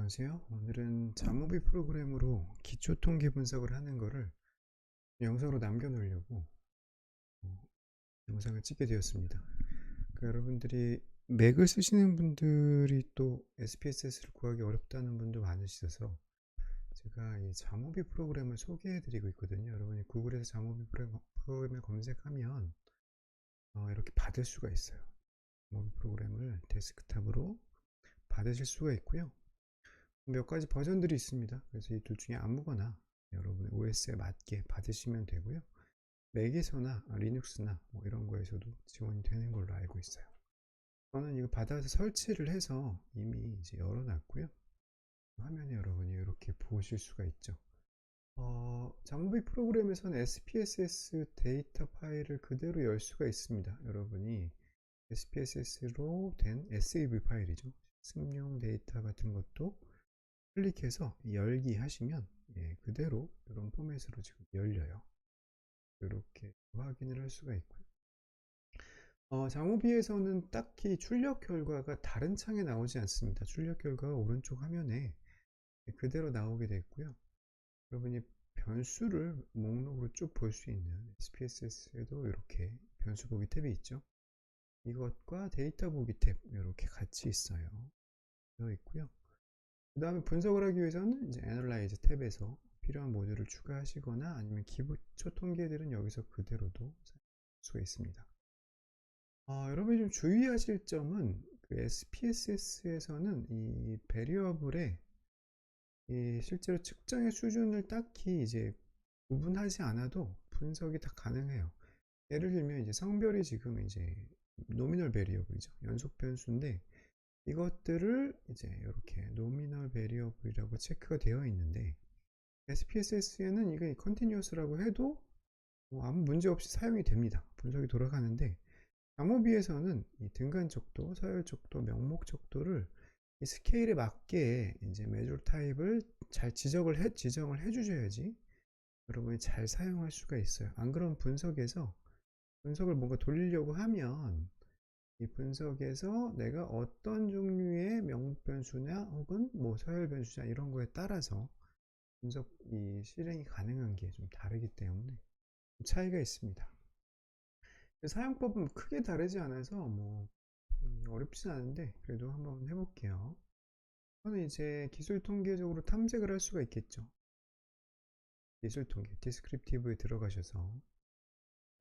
안녕하세요. 오늘은 자모비 프로그램으로 기초 통계 분석을 하는 거를 영상으로 남겨놓으려고 어, 영상을 찍게 되었습니다. 그러니까 여러분들이 맥을 쓰시는 분들이 또 SPSS를 구하기 어렵다는 분도 많으셔서 제가 이 자모비 프로그램을 소개해드리고 있거든요. 여러분이 구글에서 자모비 프로그램을 검색하면 이렇게 받을 수가 있어요. 자모비 프로그램을 데스크탑으로 받으실 수가 있고요. 몇 가지 버전들이 있습니다. 그래서 이 둘 중에 아무거나 여러분의 OS에 맞게 받으시면 되고요. 맥에서나 리눅스나 뭐 이런 거에서도 지원이 되는 걸로 알고 있어요. 저는 이거 받아서 설치를 해서 이미 이제 열어놨고요. 화면에 여러분이 이렇게 보실 수가 있죠. 자모비 프로그램에서는 SPSS 데이터 파일을 그대로 열 수가 있습니다. 여러분이 SPSS로 된 SAV 파일이죠. 승용 데이터 같은 것도 클릭해서 열기 하시면 그대로 이런 포맷으로 지금 열려요. 이렇게 확인을 할 수가 있고요. 자모비에서는 딱히 출력 결과가 다른 창에 나오지 않습니다. 출력 결과가 오른쪽 화면에 그대로 나오게 됐고요. 여러분이 변수를 목록으로 쭉 볼 수 있는 SPSS에도 이렇게 변수 보기 탭이 있죠. 이것과 데이터 보기 탭 이렇게 같이 있어요. 되어 있고요. 그 다음에 분석을 하기 위해서는 이제 Analyze 탭에서 필요한 모듈을 추가하시거나 아니면 기초 통계들은 여기서 그대로도 사용할 수가 있습니다. 여러분이 좀 주의하실 점은 그 SPSS에서는 이 베리어블에 실제로 측정의 수준을 딱히 이제 구분하지 않아도 분석이 다 가능해요. 예를 들면 이제 성별이 지금 이제 노미널 베리어블이죠. 연속 변수인데 이것들을 이제 이렇게 노미널 베리어블이라고 체크가 되어 있는데 SPSS에는 이게 컨티뉴어스라고 해도 아무 문제 없이 사용이 됩니다. 분석이 돌아가는데 자모비에서는 이 등간 척도, 서열 척도, 명목 척도를 이 스케일에 맞게 이제 메조 타입을 잘 지정을 해주셔야지 여러분이 잘 사용할 수가 있어요. 안 그러면 분석을 뭔가 돌리려고 하면 이 분석에서 내가 어떤 종류의 명목 변수냐 혹은 뭐 서열 변수냐 이런 거에 따라서 분석 이 실행이 가능한 게 좀 다르기 때문에 차이가 있습니다. 사용법은 크게 다르지 않아서 뭐 어렵진 않은데 그래도 한번 해볼게요. 저는 이제 기술 통계적으로 탐색을 할 수가 있겠죠. 기술 통계, 디스크립티브에 들어가셔서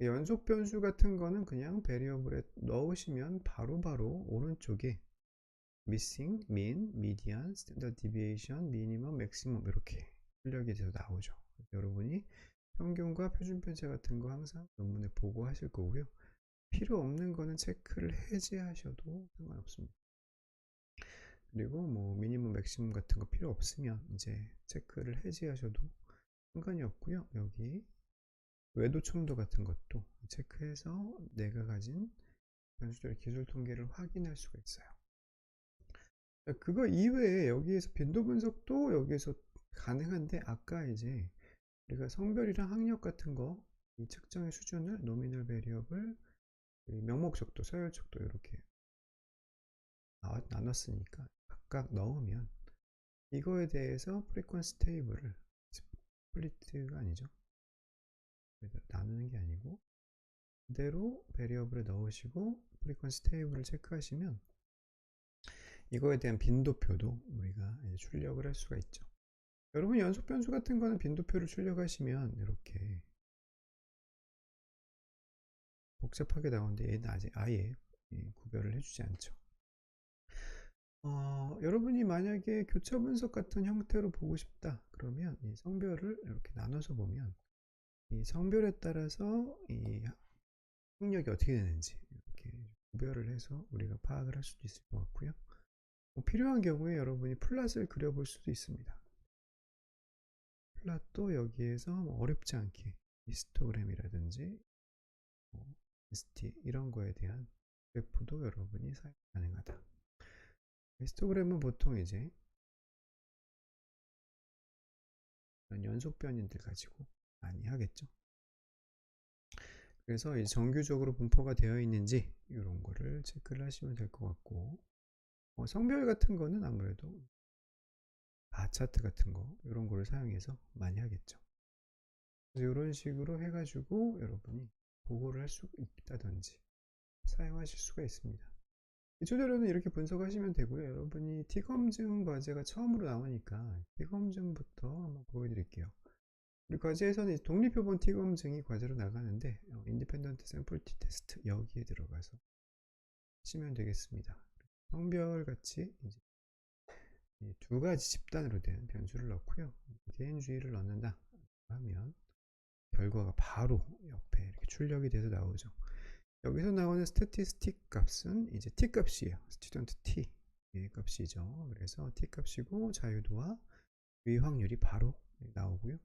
연속 변수 같은 거는 그냥 베리어블에 넣으시면 바로바로 오른쪽에 missing, mean, median, standard deviation, minimum, maximum 이렇게 출력이 돼서 나오죠. 여러분이 평균과 표준 편차 같은 거 항상 논문에 보고하실 거고요. 필요 없는 거는 체크를 해제하셔도 상관없습니다. 그리고 뭐 미니멈 맥시멈 같은 거 필요 없으면 이제 체크를 해제하셔도 상관이 없고요. 여기 외도 첨도 같은 것도 체크해서 내가 가진 변수들의 기술 통계를 확인할 수가 있어요. 그거 이외에 여기에서 빈도 분석도 여기에서 가능한데 아까 이제 우리가 성별이랑 학력 같은 거 이 측정의 수준을 노미널 베리어블 명목 척도, 서열 척도 이렇게 나눴으니까 각각 넣으면 이거에 대해서 프리퀀시 테이블을 스플리트가 아니죠. 나누는 게 아니고 그대로 베리어블에 넣으시고 프리퀀시 테이블을 체크하시면 이거에 대한 빈도표도 우리가 출력을 할 수가 있죠. 여러분 연속 변수 같은 거는 빈도표를 출력하시면 이렇게 복잡하게 나오는데 얘는 아예 구별을 해주지 않죠. 여러분이 만약에 교차 분석 같은 형태로 보고 싶다 그러면 이 성별을 이렇게 나눠서 보면 이 성별에 따라서 이 학력이 어떻게 되는지 이렇게 구별을 해서 우리가 파악을 할 수도 있을 것 같고요. 필요한 경우에 여러분이 플랫을 그려볼 수도 있습니다. 플랫도 여기에서 어렵지 않게 히스토그램이라든지 ST 이런 거에 대한 그래프도 여러분이 사용 가능하다. 히스토그램은 보통 이제 연속 변인들 가지고 많이 하겠죠. 그래서 이제 정규적으로 분포가 되어 있는지 이런 거를 체크를 하시면 될 것 같고 성별 같은 거는 아무래도 바차트 같은 거 이런 거를 사용해서 많이 하겠죠. 그래서 이런 식으로 해가지고 여러분이 보고를 할 수 있다든지 사용하실 수가 있습니다. 기초 자료는 이렇게 분석하시면 되고요. 여러분이 T검증 과제가 처음으로 나오니까 T검증부터 한번 보여드릴게요. 우리 과제에서는 독립표본 T검증이 과제로 나가는데 인디펜던트 샘플 T테스트 여기에 들어가서 하시면 되겠습니다. 성별같이 이제 두 가지 집단으로 된 변수를 넣고요. 개인주의를 넣는다 하면 결과가 바로 옆에 이렇게 출력이 돼서 나오죠. 여기서 나오는 스태티스틱 값은 이제 t 값이에요. 스튜던트 t 값이죠. 그래서 t 값이고 자유도와 유의 확률이 바로 나오고요.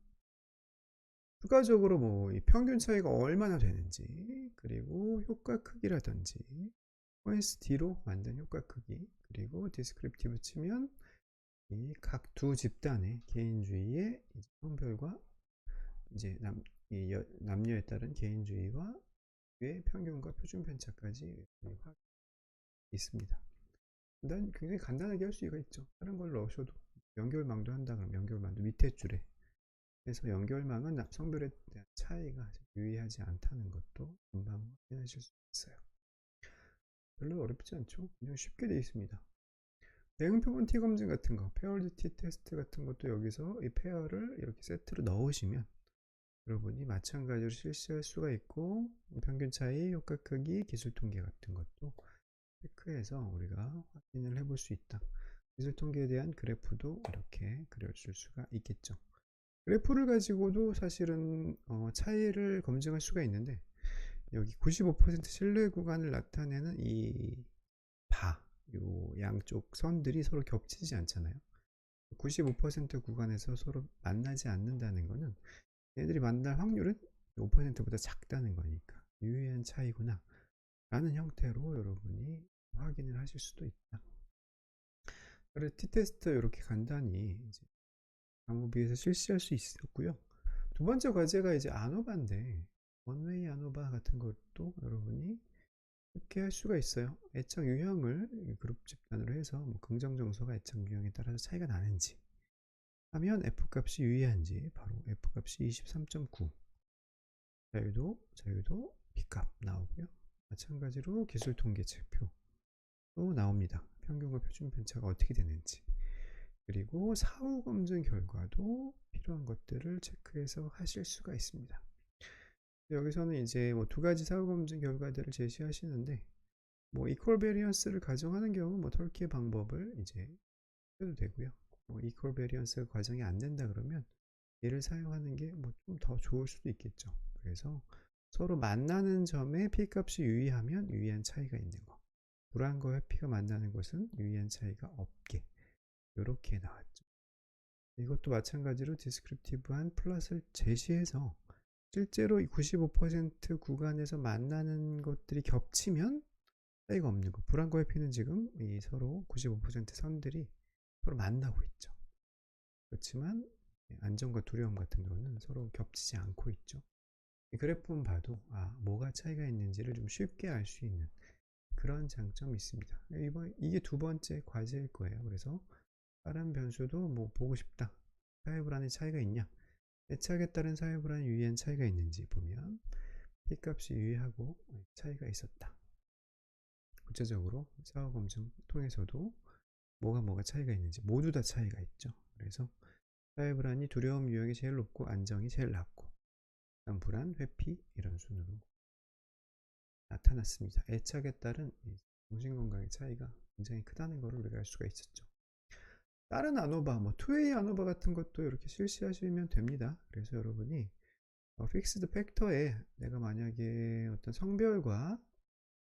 추가적으로 뭐 이 평균 차이가 얼마나 되는지, 그리고 효과 크기라든지 포인트 D로 만든 효과 크기, 그리고 디스크립티브 치면 이 각 두 집단의 개인주의의 성별과 이제 남녀에 따른 개인주의와 평균과 표준 편차까지 있습니다. 일단 굉장히 간단하게 할 수가 있죠. 다른 걸 넣으셔도 연결망도 한다 그러면 연결망도 밑에 줄에 해서 연결망은 성별에 대한 차이가 유의하지 않다는 것도 금방 확인하실 수 있어요. 별로 어렵지 않죠? 그냥 쉽게 되어 있습니다. 대응표본 T 검증 같은 거, 페어드 T 테스트 같은 것도 여기서 이 페어를 이렇게 세트로 넣으시면 여러분이 마찬가지로 실시할 수가 있고, 평균 차이, 효과 크기, 기술 통계 같은 것도 체크해서 우리가 확인을 해볼 수 있다. 기술 통계에 대한 그래프도 이렇게 그려줄 수가 있겠죠. 그래프를 가지고도 사실은 차이를 검증할 수가 있는데, 여기 95% 신뢰 구간을 나타내는 이 요 양쪽 선들이 서로 겹치지 않잖아요. 95% 구간에서 서로 만나지 않는다는 것은 얘들이 만날 확률은 5%보다 작다는 거니까 유의한 차이구나 라는 형태로 여러분이 확인을 하실 수도 있다. 그래서 T테스트 이렇게 간단히 이제 강의비에서 실시할 수 있었고요. 두 번째 과제가 이제 아노바인데, 원웨이 아노바 같은 것도 여러분이 이렇게 할 수가 있어요. 애착 유형을 그룹 집단으로 해서 뭐 긍정 정서가 애착 유형에 따라서 차이가 나는지 하면 F값이 유의한지 바로 F값이 23.9, 자유도 B값 나오고요. 마찬가지로 기술 통계 책표도 나옵니다. 평균과 표준 편차가 어떻게 되는지, 그리고 사후 검증 결과도 필요한 것들을 체크해서 하실 수가 있습니다. 여기서는 이제 뭐 두 가지 사후 검증 결과들을 제시하시는데, 뭐 이퀄 베리언스를 가정하는 경우 뭐 털키의 방법을 이제 해도 되고요. 뭐 이퀄 베리언스가 가정이 안 된다 그러면 얘를 사용하는 게 뭐 좀 더 좋을 수도 있겠죠. 그래서 서로 만나는 점에 P값이 유의하면 유의한 차이가 있는 거, 불안과 회피가 만나는 것은 유의한 차이가 없게, 이렇게 나왔죠. 이것도 마찬가지로 디스크립티브한 플롯을 제시해서 실제로 이 95% 구간에서 만나는 것들이 겹치면 차이가 없는 거, 불안과 회피는 지금 이 서로 95% 선들이 서로 만나고 있죠. 그렇지만 안정과 두려움 같은 경우는 서로 겹치지 않고 있죠. 이 그래프만 봐도 뭐가 차이가 있는지를 좀 쉽게 알 수 있는 그런 장점이 있습니다. 이게 두 번째 과제일 거예요. 그래서 다른 변수도 뭐 보고 싶다, 사회불안의 차이가 있냐, 애착에 따른 사회불안의 유의한 차이가 있는지 보면 P값이 유의하고 차이가 있었다. 구체적으로 사후 검증 통해서도 뭐가 차이가 있는지 모두 다 차이가 있죠. 그래서 사회불안이 두려움 유형이 제일 높고 안정이 제일 낮고, 다음 불안, 회피 이런 순으로 나타났습니다. 애착에 따른 정신건강의 차이가 굉장히 크다는 것을 우리가 알 수가 있었죠. 다른 아노바, 뭐 투웨이 아노바 같은 것도 이렇게 실시하시면 됩니다. 그래서 여러분이 픽스드 팩터에 내가 만약에 어떤 성별과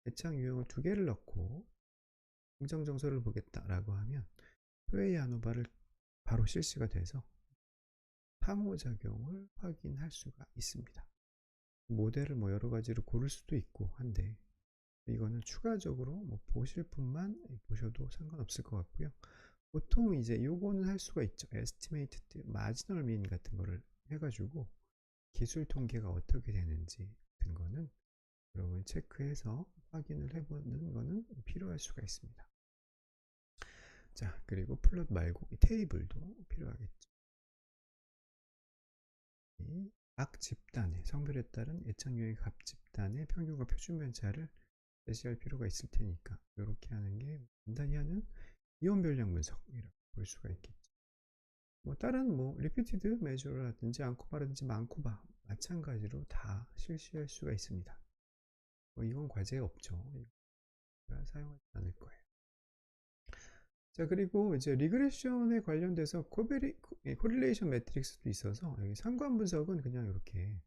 애착 유형을 두 개를 넣고 긍정 정서를 보겠다라고 하면 투웨이 아노바를 바로 실시가 돼서 상호작용을 확인할 수가 있습니다. 모델을 뭐 여러 가지로 고를 수도 있고 한데, 이거는 추가적으로 뭐 보실 분만 보셔도 상관없을 것 같고요. 보통 이제 요거는 할 수가 있죠. 에스티메이트 마지널 민 같은 거를 해가지고 기술 통계가 어떻게 되는지 같은 거는 여러분 체크해서 확인을 해보는 거는 필요할 수가 있습니다. 자, 그리고 플롯 말고 이 테이블도 필요하겠죠. 이 각 집단의 성별에 따른 예측률의 각 집단의 평균과 표준 편차를 제시할 필요가 있을 테니까 이렇게 하는 게 간단히 하는 이원 변량 분석이라고 볼 수가 있겠죠. 뭐 다른 뭐 리피티드 메저라든지 앙코바라든지 많코바 마찬가지로 다 실시할 수가 있습니다. 뭐 이건 과제에 없죠. 이거 사용하지 않을 거예요. 자, 그리고 이제 리그레션에 관련돼서 코릴레이션 매트릭스도 있어서 여기 상관 분석은 그냥 이렇게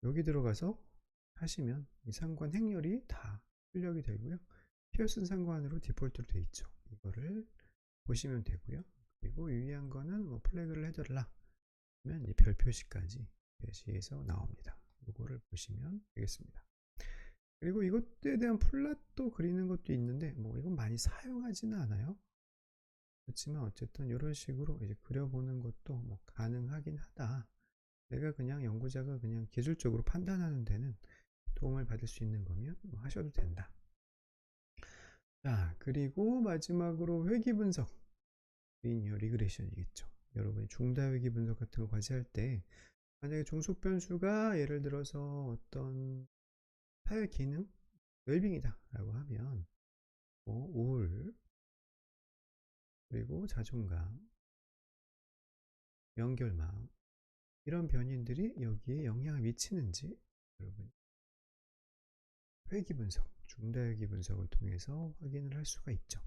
여기 들어가서 하시면 이 상관 행렬이 다 출력이 되고요. 피어슨 상관으로 디폴트로 되어 있죠. 이거를 보시면 되고요. 그리고 유의한 거는 뭐 플래그를 해달라 하면 이 별 표시까지 제시해서 나옵니다. 이거를 보시면 되겠습니다. 그리고 이것에 대한 플랫도 그리는 것도 있는데 뭐 이건 많이 사용하지는 않아요. 그렇지만 어쨌든 이런 식으로 이제 그려보는 것도 뭐 가능하긴 하다. 내가 그냥 연구자가 그냥 기술적으로 판단하는 데는 도움을 받을 수 있는 거면 뭐 하셔도 된다. 자, 그리고 마지막으로 회귀 분석, 리니어 리그레션이겠죠. 여러분이 중다 회귀 분석 같은 거 과제할 때 만약에 종속 변수가 예를 들어서 어떤 사회 기능, 웰빙이다 라고 하면 뭐 우울, 그리고 자존감, 연결망 이런 변인들이 여기에 영향을 미치는지 여러분 회귀 분석, 중다 회귀 분석을 통해서 확인을 할 수가 있죠.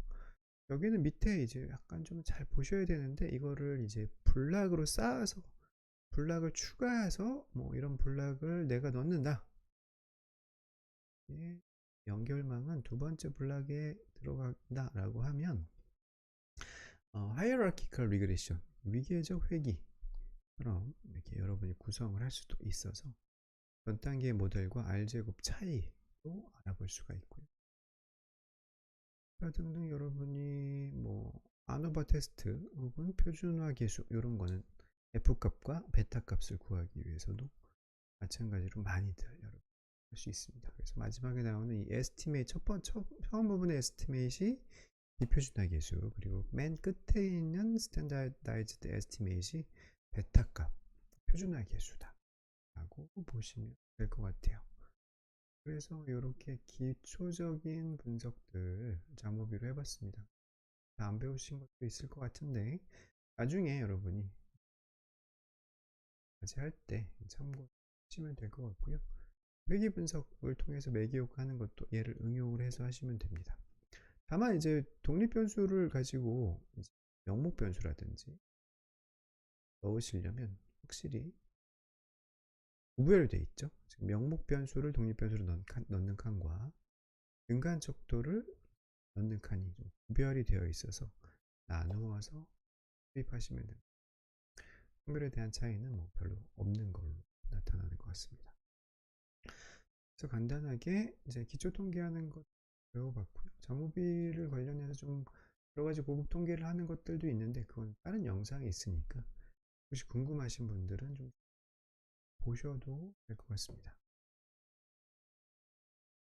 여기는 밑에 이제 약간 좀 잘 보셔야 되는데 이거를 이제 블락으로 쌓아서 블락을 추가해서 뭐 이런 블락을 내가 넣는다. 예, 연결망은 두 번째 블락에 들어간다 라고 하면 hierarchical regression 위계적 회귀처럼 이렇게 여러분이 구성을 할 수도 있어서 전 단계의 모델과 R제곱 차이도 알아볼 수가 있고요. 등등 여러분이 뭐 아노바 테스트 혹은 표준화 계수 이런 거는 F값과 베타 값을 구하기 위해서도 마찬가지로 많이들 여러분 할 수 있습니다. 그래서 마지막에 나오는 이 에스티메이트 처음 부분의 에스티메이트이 비표준화 계수 그리고 맨 끝에 있는 스탠다이즈드 에스티메이트이 베타 값 표준화 계수다 라고 보시면 될 것 같아요. 그래서 이렇게 기초적인 분석들 자모비로 해봤습니다. 안 배우신 것도 있을 것 같은데 나중에 여러분이 과제할 때 참고하시면 될 것 같고요. 회귀 분석을 통해서 매기효과 하는 것도 얘를 응용을 해서 하시면 됩니다. 다만 이제 독립 변수를 가지고 이제 명목 변수라든지 넣으시려면 확실히 구별이 되어 있죠. 지금 명목 변수를 독립 변수로 넣는 칸과 근간 척도를 넣는 칸이 좀 구별이 되어 있어서 나누어서 투입하시면 됩니다. 성별에 대한 차이는 뭐 별로 없는 걸로 나타나는 것 같습니다. 그래서 간단하게 이제 기초 통계하는 것 배워봤고요. 자모비를 관련해서 좀 여러 가지 고급 통계를 하는 것들도 있는데 그건 다른 영상에 있으니까 혹시 궁금하신 분들은 좀 보셔도 될 것 같습니다.